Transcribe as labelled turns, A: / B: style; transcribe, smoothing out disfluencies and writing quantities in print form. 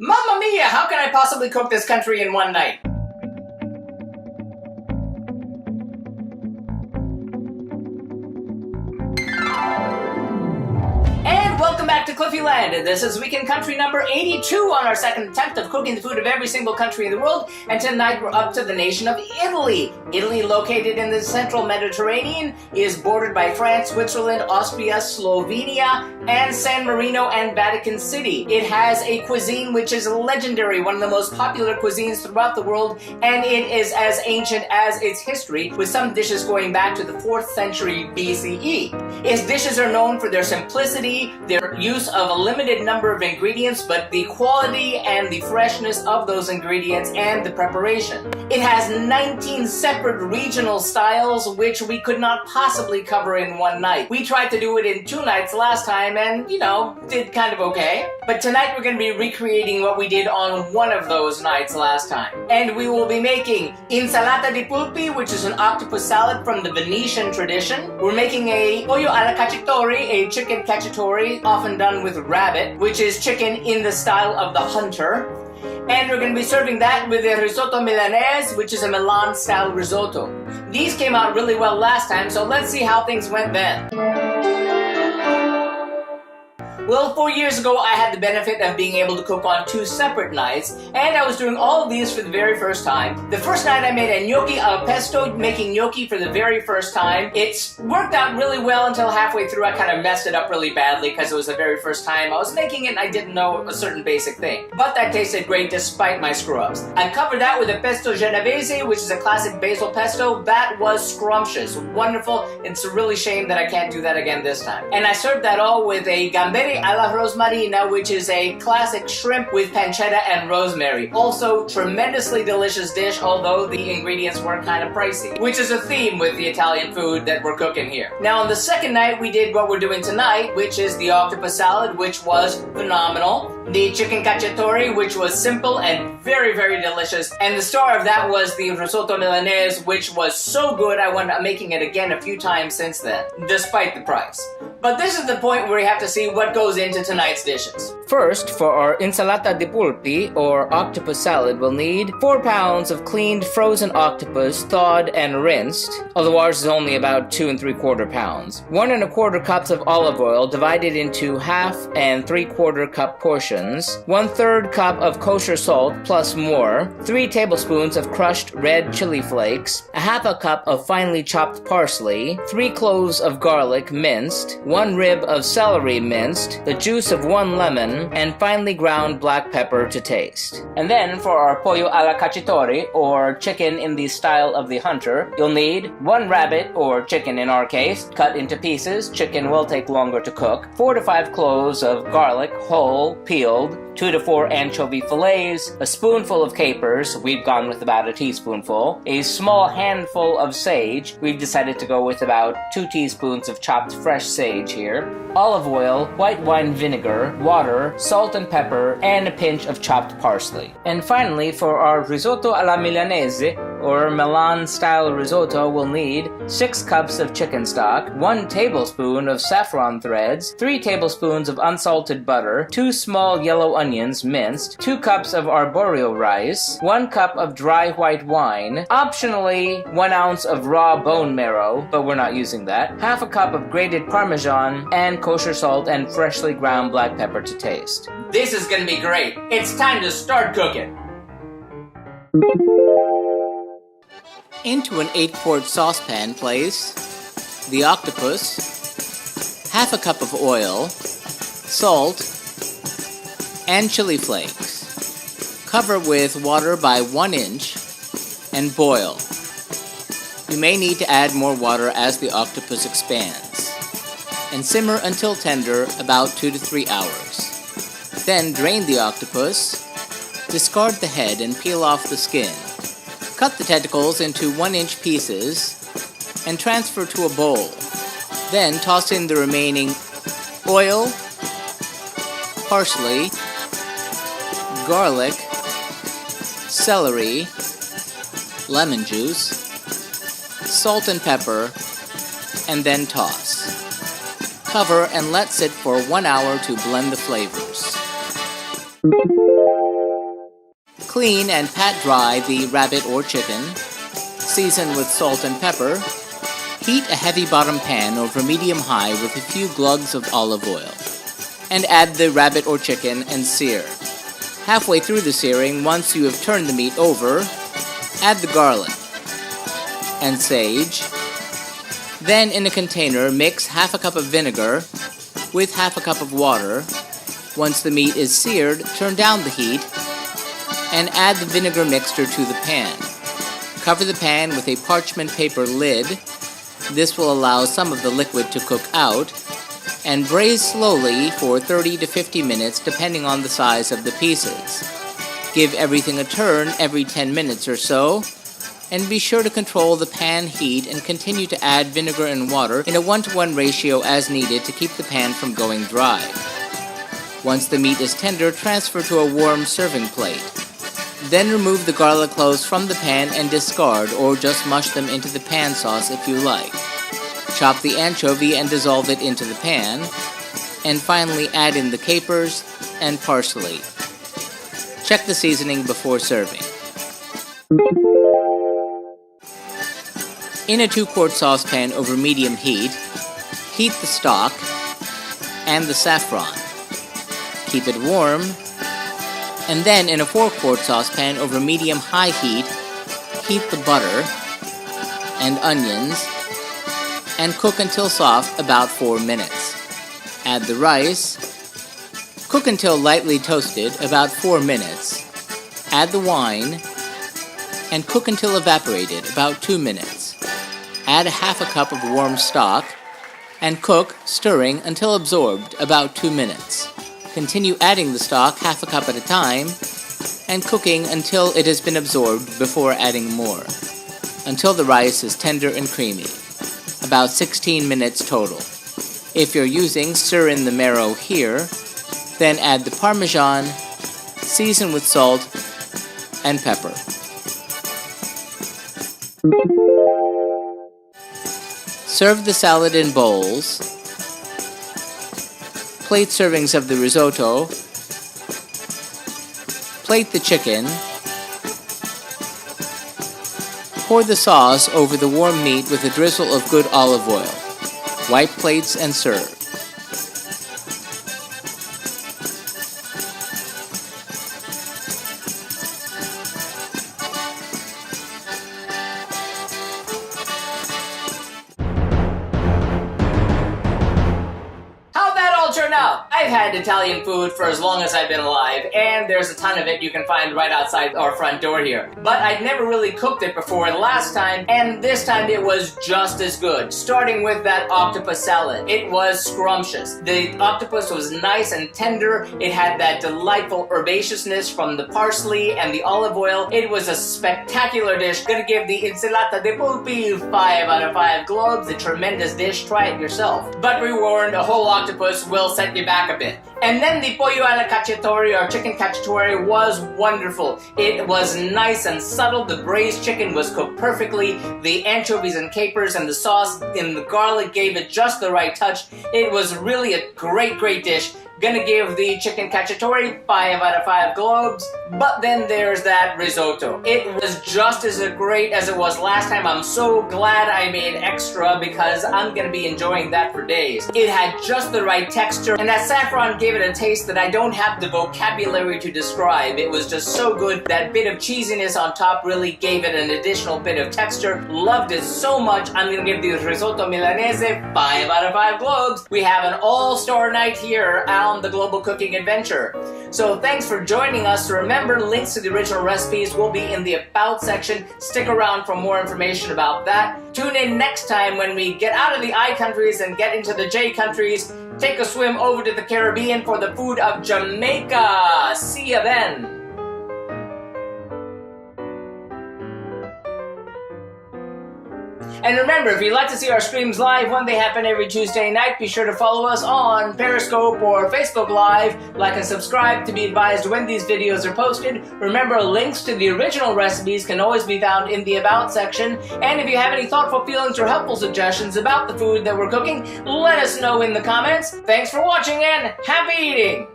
A: Mamma mia, how can I possibly cook this country in one night? Welcome back to Cliffieland. This is weekend country number 82 on our second attempt of cooking the food of every single country in the world, and tonight we're up to the nation of Italy. Italy, located in the central Mediterranean, is bordered by France, Switzerland, Austria, Slovenia, and San Marino and Vatican City. It has a cuisine which is legendary, one of the most popular cuisines throughout the world, and it is as ancient as its history, with some dishes going back to the 4th century BCE. Its dishes are known for their simplicity, their use of a limited number of ingredients, but the quality and the freshness of those ingredients and the preparation. It has 19 separate regional styles, which we could not possibly cover in one night. We tried to do it in 2 nights last time and, did kind of okay. But tonight we're going to be recreating what we did on one of those nights last time. And we will be making Insalata di Polpi, which is an octopus salad from the Venetian tradition. We're making a Pollo alla Cacciatore, a chicken cacciatore, often done with rabbit, which is chicken in the style of the hunter. And we're going to be serving that with a Risotto Milanese, which is a Milan-style risotto. These came out really well last time, so let's see how things went then. Well, 4 years ago, I had the benefit of being able to cook on 2 separate nights, and I was doing all of these for the very first time. The first night I made a gnocchi al pesto, making gnocchi for the very first time. It worked out really well until halfway through I kind of messed it up really badly because it was the very first time I was making it and I didn't know a certain basic thing. But that tasted great despite my screw-ups. I covered that with a pesto genovese, which is a classic basil pesto. That was scrumptious, wonderful. It's a really shame that I can't do that again this time. And I served that all with a gamberi alla rosmarina, which is a classic shrimp with pancetta and rosemary. Also, tremendously delicious dish, although the ingredients were kind of pricey, which is a theme with the Italian food that we're cooking here. Now, on the second night, we did what we're doing tonight, which is the octopus salad, which was phenomenal. The chicken cacciatore, which was simple and very, very delicious. And the star of that was the risotto Milanese, which was so good I wound up making it again a few times since then, despite the price. But this is the point where you have to see what goes into tonight's dishes. First, for our Insalata di Polpi, or octopus salad, we'll need 4 pounds of cleaned frozen octopus, thawed and rinsed, although ours is only about 2 3/4 pounds. 1 1/4 cups of olive oil divided into 1/2 and 3/4 cup portions. 1/3 cup of kosher salt plus more. 3 tablespoons of crushed red chili flakes. 1/2 cup of finely chopped parsley. 3 cloves of garlic minced. 1 rib of celery minced, the juice of 1 lemon, and finely ground black pepper to taste. And then for our pollo alla cacciatore, or chicken in the style of the hunter, you'll need 1 rabbit, or chicken in our case, cut into pieces. Chicken will take longer to cook. 4 to 5 cloves of garlic, whole, peeled. 2 to 4 anchovy fillets, a spoonful of capers, we've gone with about a teaspoonful, a small handful of sage, we've decided to go with about 2 teaspoons of chopped fresh sage here, olive oil, white wine vinegar, water, salt and pepper, and a pinch of chopped parsley. And finally, for our risotto alla Milanese, or Milan-style risotto, we'll need 6 cups of chicken stock, 1 tablespoon of saffron threads, 3 tablespoons of unsalted butter, 2 small yellow onions minced, 2 cups of arborio rice, 1 cup of dry white wine, optionally 1 ounce of raw bone marrow, but we're not using that, 1/2 cup of grated Parmesan, and kosher salt and freshly ground black pepper to taste. This is gonna be great. It's time to start cooking. Into an 8-quart saucepan, place the octopus, 1/2 cup of oil, salt, and chili flakes. Cover with water by 1 inch and boil. You may need to add more water as the octopus expands. And simmer until tender, about 2 to 3 hours. Then drain the octopus, discard the head and peel off the skin. Cut the tentacles into 1-inch pieces and transfer to a bowl. Then toss in the remaining oil, parsley, garlic, celery, lemon juice, salt and pepper, and then toss. Cover and let sit for 1 hour to blend the flavors. Clean and pat dry the rabbit or chicken. Season with salt and pepper. Heat a heavy bottom pan over medium-high with a few glugs of olive oil. And add the rabbit or chicken and sear. Halfway through the searing, once you have turned the meat over, add the garlic and sage. Then in a container, mix half a cup of vinegar with half a cup of water. Once the meat is seared, turn down the heat and add the vinegar mixture to the pan. Cover the pan with a parchment paper lid. This will allow some of the liquid to cook out, and braise slowly for 30 to 50 minutes depending on the size of the pieces. Give everything a turn every 10 minutes or so, and be sure to control the pan heat and continue to add vinegar and water in a 1-to-1 ratio as needed to keep the pan from going dry. Once the meat is tender, transfer to a warm serving plate. Then remove the garlic cloves from the pan and discard, or just mush them into the pan sauce if you like. Chop the anchovy and dissolve it into the pan, and finally add in the capers and parsley. Check the seasoning before serving. In a 2-quart saucepan over medium heat, heat the stock and the saffron. Keep it warm, and then in a 4-quart saucepan over medium-high heat, heat the butter and onions and cook until soft, about 4 minutes. Add the rice, cook until lightly toasted, about 4 minutes. Add the wine and cook until evaporated, about 2 minutes. Add a half a cup of warm stock and cook, stirring until absorbed, about 2 minutes. Continue adding the stock half a cup at a time and cooking until it has been absorbed before adding more, until the rice is tender and creamy, about 16 minutes total. If you're using stir in the marrow here, then add the Parmesan, season with salt and pepper. Serve the salad in bowls. Plate servings of the risotto. Plate the chicken. Pour the sauce over the warm meat with a drizzle of good olive oil. Wipe plates and serve.
B: Turn out. I've had Italian food for as long as I've been alive, and there's a ton of it you can find right outside our front door here. But I'd never really cooked it before last time, and this time it was just as good. Starting with that octopus salad. It was scrumptious. The octopus was nice and tender. It had that delightful herbaceousness from the parsley and the olive oil. It was a spectacular dish. Gonna give the Insalata de Polpi 5 out of 5 globes. A tremendous dish. Try it yourself. But be warned, a whole octopus will set you back a bit. And then the Pollo alla Cacciatore, or chicken cacciatore, was wonderful. It was nice and subtle. The braised chicken was cooked perfectly. The anchovies and capers and the sauce and the garlic gave it just the right touch. It was really a great dish. Gonna give the chicken cacciatore 5 out of 5 globes. But then there's that risotto. It was just as great as it was last time. I'm so glad I made extra because I'm gonna be enjoying that for days. It had just the right texture, and that saffron gave it a taste that I don't have the vocabulary to describe. It was just so good. That bit of cheesiness on top really gave it an additional bit of texture. Loved it so much. I'm gonna give the risotto Milanese 5 out of 5 globes. We have an all-star night here on the Global Cooking Adventure. So thanks for joining us. Remember, links to the original recipes will be in the About section. Stick around for more information about that. Tune in next time when we get out of the I countries and get into the J countries. Take a swim over to the Caribbean for the food of Jamaica. See ya then. And remember, if you'd like to see our streams live when they happen every Tuesday night, be sure to follow us on Periscope or Facebook Live. Like and subscribe to be advised when these videos are posted. Remember, links to the original recipes can always be found in the About section. And if you have any thoughtful feelings or helpful suggestions about the food that we're cooking, let us know in the comments. Thanks for watching and happy eating!